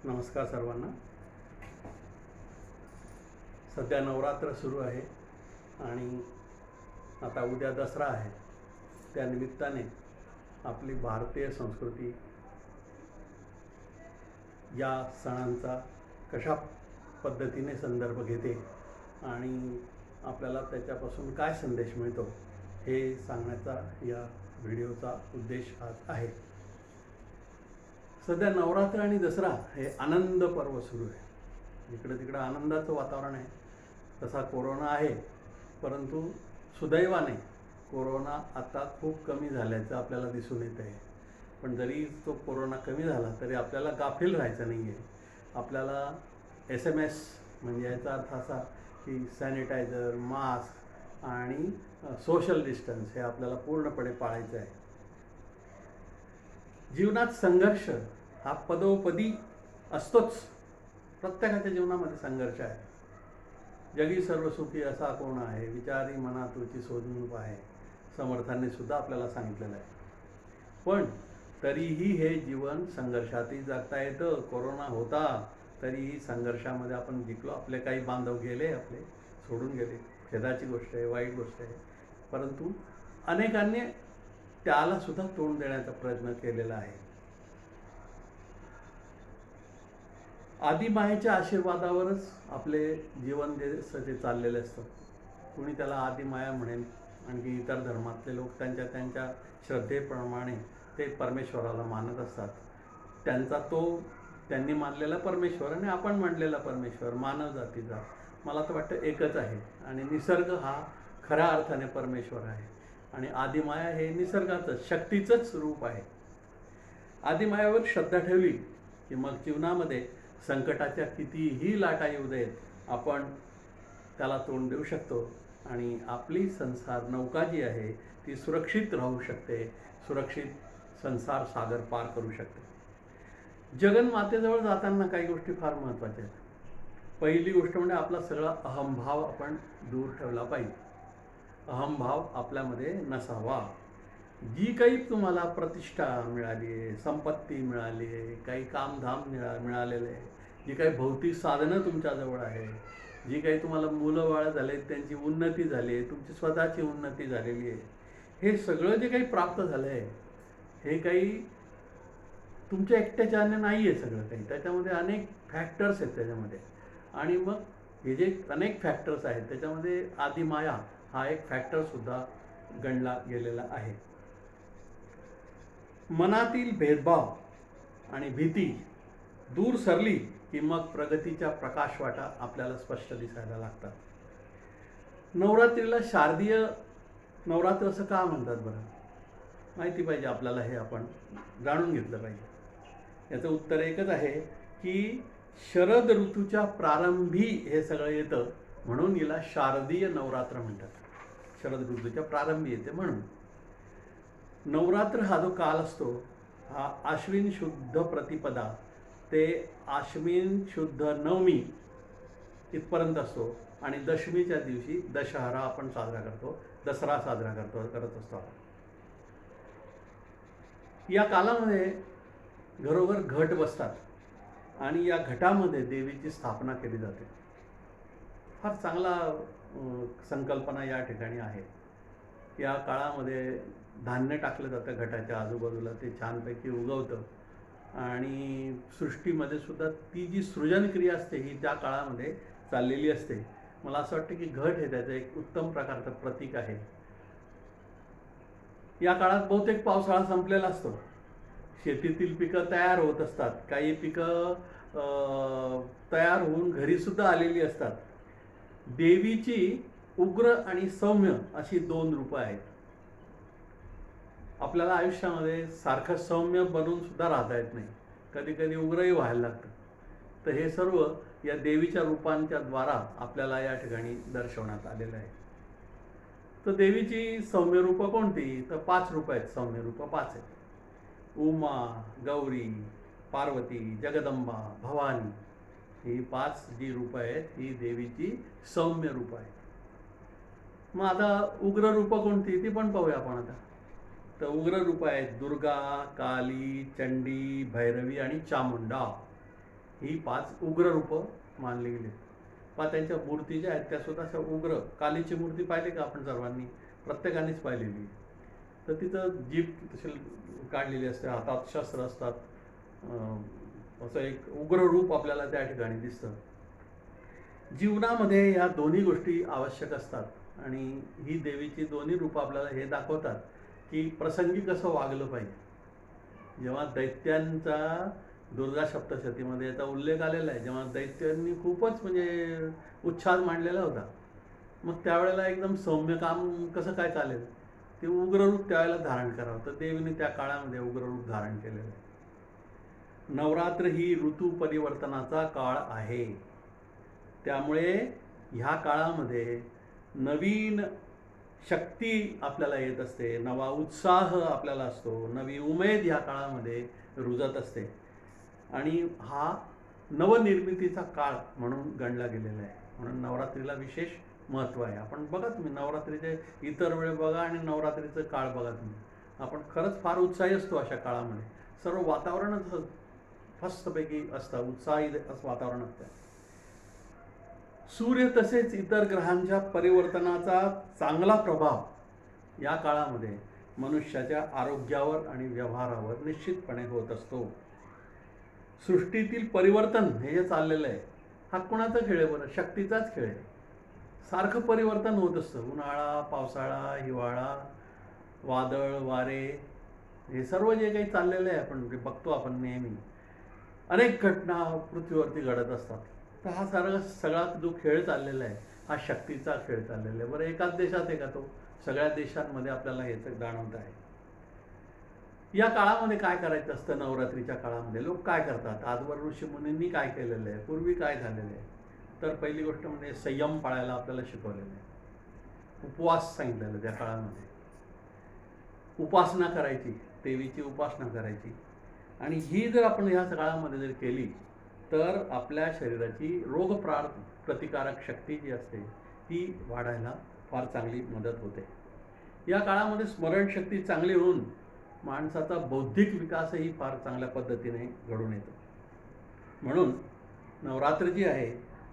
नमस्कार सर्वांना. सध्या नवरात्र सुरू आहे आणि आता उद्या दसरा आहे. त्या निमित्ताने आपली भारतीय संस्कृती या सणांचा कशा पद्धतीने संदर्भ घेते आणि आपल्याला त्याच्यापासून काय संदेश मिळतो हे सांगण्याचा या व्हिडिओचा उद्देश आज आहे. सध्या नवरात्र आणि दसरा हे आनंद पर्व सुरू आहे. इकडं तिकडं आनंदाचं वातावरण आहे. तसा कोरोना आहे, परंतु सुदैवाने कोरोना आता खूप कमी झाल्याचं आपल्याला दिसून येत आहे. पण जरी तो कोरोना कमी झाला तरी आपल्याला गाफील राहायचं नाही आहे. आपल्याला SMS म्हणजे याचा अर्थ असा की सॅनिटायझर, मास्क आणि सोशल डिस्टन्स हे आपल्याला पूर्णपणे पाळायचं आहे. जीवनात संघर्ष हा पदोपदी असतोच. प्रत्येकाच्या जीवनामध्ये संघर्ष आहे. जगी सर्वसुखी असा कोण आहे, विचारी मना तुझी शोधून पाहे, समर्थांनी सुद्धा आपल्याला सांगितलेलं आहे. पण तरीही हे जीवन संघर्षातही जगता येतं. कोरोना होता तरीही संघर्षामध्ये आपण जिंकलो. आपले काही बांधव गेले, आपले सोडून गेले. खेदाची गोष्ट आहे, वाईट गोष्ट आहे. परंतु अनेकांनी त्याला सुद्धा तोंड देण्याचा प्रयत्न केलेला आहे. आदिमायेच्या आशीर्वादावरच आपले जीवन जे चाललेले असतं. कुणी त्याला आदिमाया म्हणेल, आणखी इतर धर्मातले लोक त्यांच्या त्यांच्या श्रद्धेप्रमाणे ते परमेश्वराला मानत असतात. त्यांनी मानलेला परमेश्वर आणि आपण मानलेला परमेश्वर मानव जातीचा मला तर वाटतं एकच आहे. आणि निसर्ग हा खऱ्या अर्थाने परमेश्वर आहे आणि आदिमाया हे निसर्गाचं शक्तीचंच रूप आहे. आदिमायावर श्रद्धा ठेवली की मग जीवनामध्ये संकटाच्या कितीही लाटा येऊ देत, आपण त्याला तोंड देऊ शकतो आणि आपली संसार नौका जी आहे ती सुरक्षित राहू शकते, सुरक्षित संसार सागर पार करू शकते. जगन्मातेजवळ जाताना काही गोष्टी फार महत्त्वाच्या आहेत. पहिली गोष्ट म्हणजे आपला सगळा अहंभाव आपण दूर ठेवला पाहिजे. अहंभाव आपल्यामध्ये नसावा. जी काही तुम्हाला प्रतिष्ठा मिळाली आहे, संपत्ती मिळाली आहे, काही कामधाम मिळालेलं आहे, जी काही भौतिक साधनं तुमच्याजवळ आहे, जी काही तुम्हाला मुलं बाळं झाले त्यांची उन्नती झाली आहे, तुमची स्वतःची उन्नती झालेली आहे, हे सगळं जे काही प्राप्त झालं आहे हे काही तुमच्या एकट्याच्याने नाही आहे. सगळं काही त्याच्यामध्ये अनेक फॅक्टर्स आहेत त्याच्यामध्ये. आणि मग हे जे अनेक फॅक्टर्स आहेत त्याच्यामध्ये आदिमाया हा एक फॅक्टरसुद्धा गणला गेलेला आहे. मनातील भेदभाव आणि भीती दूर सरली की मग प्रगतीच्या प्रकाशवाटा आपल्याला स्पष्ट दिसायला लागतात. नवरात्रीला शारदीय नवरात्र असं का म्हणतात बरं? माहिती पाहिजे आपल्याला. हे आपण जाणून घेतलं पाहिजे. याचं उत्तर एकच आहे की शरद ऋतूच्या प्रारंभी हे सगळं येतं, म्हणून हिला शारदीय नवरात्र म्हणतात. शरद ऋतूच्या प्रारंभी येते म्हणून. नवरात्र हा जो काल असतो हा आश्विन शुद्ध प्रतिपदा ते आश्विन शुद्ध नवमी इथपर्यंत असतो आणि दशमीच्या दिवशी दशहरा आपण साजरा करतो, दसरा साजरा करत असतो. या कालामध्ये घरोघर घट बसतात आणि या घटामध्ये देवीची स्थापना केली जाते. फार चांगला संकल्पना या ठिकाणी आहे. या काळामध्ये धान्य टाकलं जातं घटाच्या आजूबाजूला, ते छानपैकी उगवतं आणि सृष्टीमध्ये सुद्धा ती जी सृजनक्रिया असते ही त्या काळामध्ये चाललेली असते. मला असं वाटतं की घट हे त्याचं एक उत्तम प्रकारचं प्रतीक आहे. या काळात बहुतेक पावसाळा संपलेला असतो. शेतीतील पिकं तयार होत असतात. काही पिकं तयार होऊन घरीसुद्धा आलेली असतात. देवीची उग्र आणि सौम्य अशी दोन रूपं आहेत. आपल्याला आयुष्यामध्ये सारखं सौम्य बनून सुद्धा राहता येत नाही. कधी कधी उग्रही व्हायला लागतं. तर हे सर्व या देवीच्या रूपांच्या द्वारा आपल्याला या ठिकाणी दर्शवण्यात आलेलं आहे. तर देवीची सौम्य रूपं कोणती? तर 5 रूपं आहेत. सौम्य रूपं 5 आहेत. उमा, गौरी, पार्वती, जगदंबा, भवानी ही 5 जी रूपं आहेत ही देवीची सौम्य रूपं आहेत. मग आता उग्र रूपं कोणती ती पण पाहूया आपण आता. तर उग्र रूपं आहेत दुर्गा, काली, चंडी, भैरवी आणि चामुंडा. ही 5 उग्र रूपं मानली गेली. पहा त्यांच्या मूर्ती ज्या आहेत त्या सुद्धा अशा उग्र. कालीची मूर्ती पाहिली का आपण सर्वांनी? प्रत्येकानेच पाहिलेली. तर तिथं जीभ तशी काढलेली असते, हातात शस्त्र असतात. असं एक उग्र रूप आपल्याला त्या ठिकाणी दिसतं. जीवनामध्ये या दोन्ही गोष्टी आवश्यक असतात आणि ही देवीची दोन्ही रूपं आपल्याला हे दाखवतात की प्रसंगी कसं वागलं पाहिजे. जेव्हा दैत्यांचा दुर्गा सप्तशतीमध्ये याचा उल्लेख आलेला आहे, जेव्हा दैत्यांनी खूपच म्हणजे उच्छाद मांडलेला होता, मग त्यावेळेला एकदम सौम्य काम कसं काय चालेल, ते उग्ररूप त्यावेळेला धारण करावं. तर देवीने त्या काळामध्ये उग्ररूप धारण केलेलं आहे. नवरात्र ही ऋतू परिवर्तनाचा काळ आहे. त्यामुळे ह्या काळामध्ये नवीन शक्ती आपल्याला येत असते, नवा उत्साह आपल्याला असतो, नवी उमेद ह्या काळामध्ये रुजत असते आणि हा नवनिर्मितीचा काळ म्हणून गणला गेलेला आहे. म्हणून नवरात्रीला विशेष महत्त्व आहे. आपण बघा, तुम्ही नवरात्रीचे इतर वेळ बघा आणि नवरात्रीचं काळ बघा तुम्ही, आपण खरंच फार उत्साही असतो अशा काळामध्ये. सर्व वातावरणच मस्तपैकी असतं, उत्साही असं वातावरण असतं. सूर्य तसेच इतर ग्रहांच्या परिवर्तनाचा चांगला प्रभाव या काळामध्ये मनुष्याच्या आरोग्यावर आणि व्यवहारावर निश्चितपणे होत असतो. सृष्टीतील परिवर्तन हे जे चाललेलं आहे, हा कोणाचा खेळ आहे बरं? शक्तीचाच खेळ आहे. सारखं परिवर्तन होत असतं. उन्हाळा, पावसाळा, हिवाळा, वादळ, वारे, हे सर्व जे काही चाललेलं आहे आपण जे बघतो आपण नेहमी, अनेक घटना पृथ्वीवरती घडत असतात. तर हा सगळा जो खेळ चाललेला आहे, हा शक्तीचा खेळ चाललेला आहे. बरं, एकाच देशात आहे का तो? सगळ्या देशांमध्ये आपल्याला हे जाणवत आहे. या काळामध्ये काय करायचं असतं? नवरात्रीच्या काळामध्ये लोक काय करतात? आजवर ऋषीमुनींनी काय केलेलं आहे? पूर्वी काय झालेलं आहे? तर पहिली गोष्ट म्हणजे संयम पाळायला आपल्याला शिकवलेलं आहे. उपवास सांगितलेलं त्या काळामध्ये. उपासना करायची, देवीची उपासना करायची. आणि ही जर आपण ह्या काळामध्ये जर केली तर आपल्या शरीराची प्रतिकारक शक्ती जी असते ती वाढायला फार चांगली मदत होते. या काळामध्ये स्मरणशक्ती चांगली होऊन माणसाचा बौद्धिक विकासही फार चांगल्या पद्धतीने घडून येतो. म्हणून नवरात्र जी आहे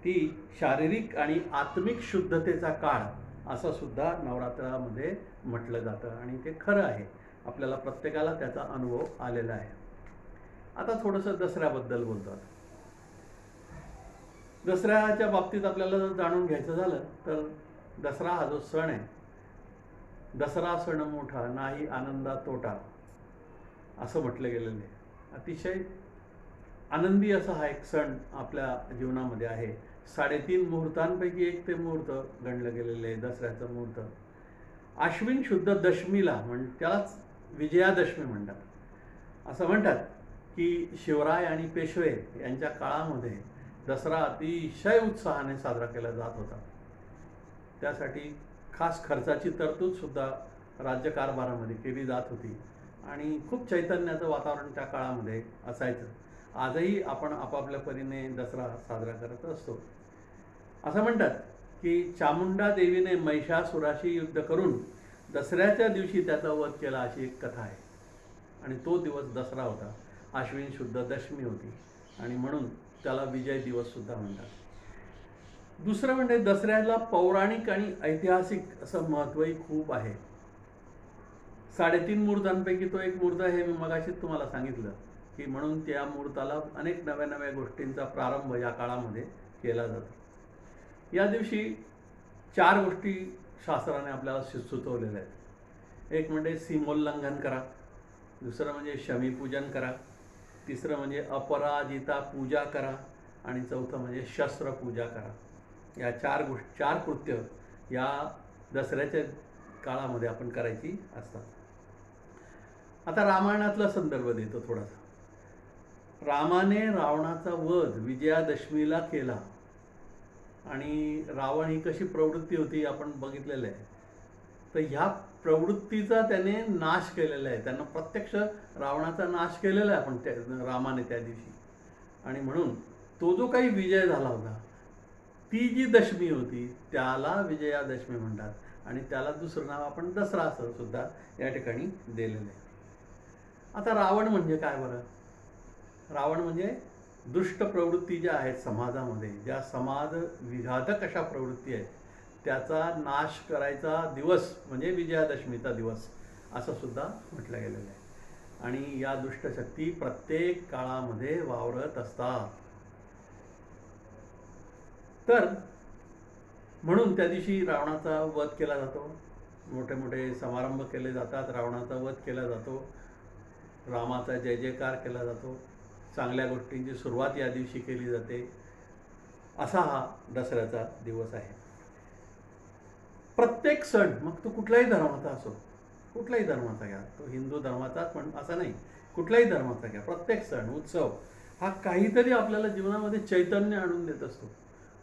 ती शारीरिक आणि आत्मिक शुद्धतेचा काळ असं सुद्धा नवरात्रामध्ये म्हटलं जातं आणि ते खरं आहे. आपल्याला प्रत्येकाला त्याचा अनुभव आलेला आहे. आता थोडंसं दसऱ्याबद्दल बोलतो. दसऱ्याच्या बाबतीत आपल्याला जर जाणून घ्यायचं झालं तर दसरा हा जो सण आहे, दसरा सण मोठा नाही आनंदा तोटा असं म्हटलं गेलेलं आहे. अतिशय आनंदी असा हा एक सण आपल्या जीवनामध्ये आहे. 3.5 मुहूर्तांपैकी एक ते मुहूर्त गणलं गेलेलं आहे दसऱ्याचं मुहूर्त. आश्विन शुद्ध दशमीला त्यालाच विजयादशमी म्हणतात. असं म्हणतात की शिवराय आणि पेशवे यांच्या काळामध्ये दसरा अतिशय उत्साहाने साजरा केला जात होता. त्यासाठी खास खर्चाची तरतूदसुद्धा राज्यकारभारामध्ये केली जात होती आणि खूप चैतन्याचं वातावरण त्या काळामध्ये असायचं. आजही आपण आपापल्या परीने दसरा साजरा करत असतो. असं म्हणतात की चामुंडा देवीने महिषासुराशी युद्ध करून दसऱ्याच्या दिवशी त्याचा वध केला अशी एक कथा आहे आणि तो दिवस दसरा होता. आश्विन शुद्ध दशमी होती आणि म्हणून त्याला विजय दिवससुद्धा म्हणतात. दुसरं म्हणजे दसऱ्याला पौराणिक आणि ऐतिहासिक असं महत्त्वही खूप आहे. 3.5 मुहूर्तांपैकी तो एक मुहूर्त हे मी मगाशीच तुम्हाला सांगितलं की म्हणून त्या मुहूर्ताला अनेक नव्या नव्या गोष्टींचा प्रारंभ या काळामध्ये केला जातो. या दिवशी 4 गोष्टी शास्त्राने आपल्याला सुचवलेल्या आहेत. एक म्हणजे सीमोल्लंघन करा, दुसरं म्हणजे शमीपूजन करा, तिसरं म्हणजे अपराजिता पूजा करा आणि चौथं म्हणजे शस्त्रपूजा करा. या 4 कृत्य या दसऱ्याच्या काळामध्ये आपण करायची असतात. आता रामायणातला संदर्भ देतो थोडासा. रामाने रावणाचा वध विजयादशमीला केला आणि रावण ही कशी प्रवृत्ती होती आपण बघितलेलं आहे. तर ह्या प्रवृत्तीचा त्याने नाश केलेला आहे. त्यांना प्रत्यक्ष रावणाचा नाश केलेला आहे आपण रामाने त्या दिवशी. आणि म्हणून तो जो काही विजय झाला होता, ती जी दशमी होती त्याला विजयादशमी म्हणतात आणि त्याला दुसरं नाव आपण दसरा असं सुद्धा या ठिकाणी दिलेलं आहे. आता रावण म्हणजे काय बरं? रावण म्हणजे दुष्ट प्रवृत्ती ज्या आहेत समाजामध्ये, ज्या समाज विघातक अशा प्रवृत्ती आहेत, त्याचा नाश करायचा दिवस म्हणजे विजयादशमीचा दिवस असं सुद्धा म्हटलं गेलेलं आहे. आणि या दुष्टशक्ती प्रत्येक काळामध्ये वावरत असतात. तर म्हणून त्या दिवशी रावणाचा वध केला जातो, मोठे मोठे समारंभ केले जातात, रावणाचा वध केला जातो, रामाचा जय जयकार केला जातो, चांगल्या गोष्टींची सुरुवात या दिवशी केली जाते. असा हा दसऱ्याचा दिवस आहे. प्रत्येक सण, मग तो कुठल्याही धर्माचा असो, कुठल्याही धर्माचा घ्या, तो हिंदू धर्माचाच पण असं नाही, कुठल्याही धर्माचा घ्या, प्रत्येक सण उत्सव हा काहीतरी आपल्याला जीवनामध्ये चैतन्य आणून देत असतो,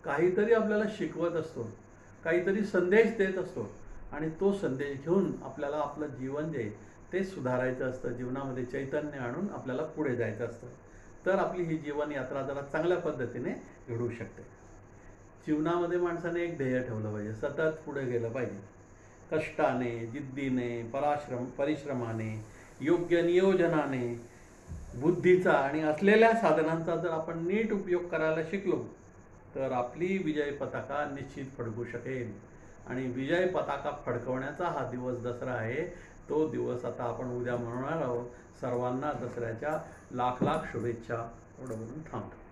काहीतरी आपल्याला शिकवत असतो, काहीतरी संदेश देत असतो. आणि तो संदेश घेऊन आपल्याला आपलं जीवन जे ते सुधारायचं असतं, जीवनामध्ये चैतन्य आणून आपल्याला पुढे जायचं असतं. तर आपली ही जीवन यात्रा जरा चांगल्या पद्धतीने घडू शकते. जीवनामध्ये माणसाने एक ध्येय ठेवलं पाहिजे, सतत पुढे गेलं पाहिजे, कष्टाने, जिद्दीने, परिश्रमाने, योग्य नियोजनाने, बुद्धीचा आणि असलेल्या साधनांचा जर आपण नीट उपयोग करायला शिकलो तर आपली विजय पताका निश्चित फडकू शकेल. आणि विजय पताका फडकवण्याचा हा दिवस दसरा आहे. तो दिवस आता आपण उद्या म्हणणार आहोत. सर्वांना दसऱ्याच्या लाख लाख शुभेच्छा. एवढं म्हणून थांबतो.